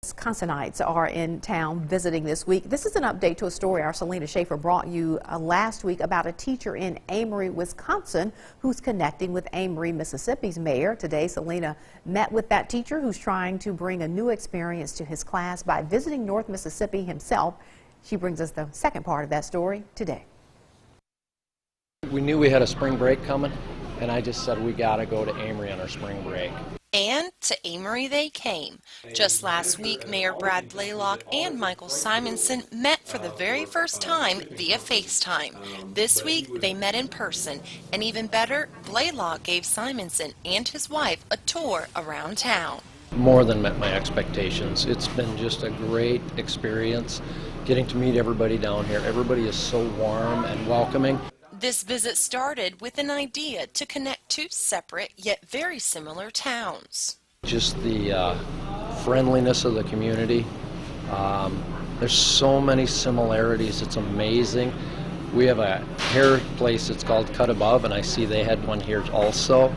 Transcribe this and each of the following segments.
Wisconsinites are in town visiting this week. This is an update to a story our Selena Schaefer brought you last week about a teacher in Amery, Wisconsin, who's connecting with Amery, Mississippi's mayor. Today, Selena met with that teacher who's trying to bring a new experience to his class by visiting North Mississippi himself. She brings us the second part of that story today. We knew we had a spring break coming, and I just said we gotta go to Amery on our spring break. And to Amery they came. Just last week, Mayor Brad Blaylock and Michael Simonson met for the very first time via FaceTime. This week, they met in person. And even better, Blaylock gave Simonson and his wife a tour around town. More than met my expectations. It's been just a great experience getting to meet everybody down here. Everybody is so warm and welcoming. This visit started with an idea to connect two separate yet very similar towns. Just the friendliness of the community. There's so many similarities. It's amazing. We have a hair place that's called Cut Above, and I see they had one here also.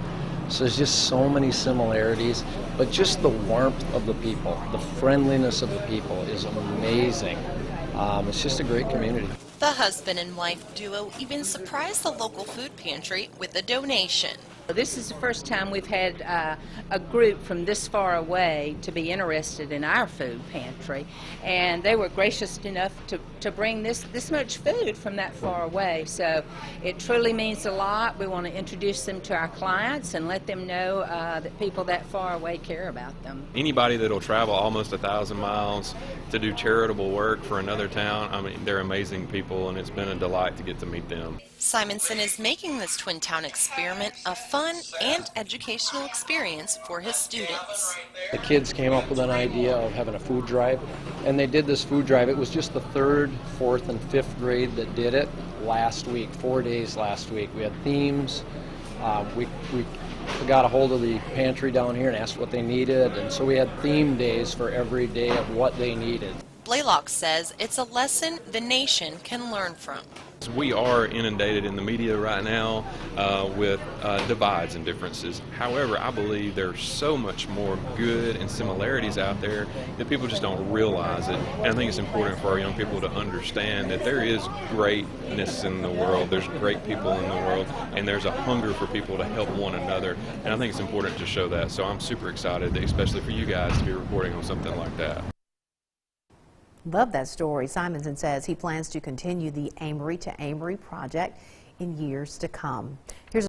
So there's just so many similarities, but just the warmth of the people, the friendliness of the people is amazing. It's just a great community. The husband and wife duo even surprised the local food pantry with a donation. This is the first time we've had a group from this far away to be interested in our food pantry, and they were gracious enough to bring this much food from that far away. So it truly means a lot. We want to introduce them to our clients and let them know that people that far away care about them. Anybody that'll travel almost 1,000 miles to do charitable work for another town, I mean, they're amazing people, and it's been a delight to get to meet them. Simonson is making this Twin Town experiment a fun and educational experience for his students. The kids came up with an idea of having a food drive, and they did this food drive. It was just the 3rd, 4th, and 5th grade that did it last week, 4 days last week. We had themes. We got a hold of the pantry down here and asked what they needed, and so we had theme days for every day of what they needed. Blaylock says it's a lesson the nation can learn from. We are inundated in the media right now with divides and differences. However, I believe there's so much more good and similarities out there that people just don't realize it. And I think it's important for our young people to understand that there is greatness in the world, there's great people in the world, and there's a hunger for people to help one another. And I think it's important to show that. So I'm super excited, especially for you guys, to be reporting on something like that. Love that story. Simonson says he plans to continue the Amery to Amery project in years to come. Here's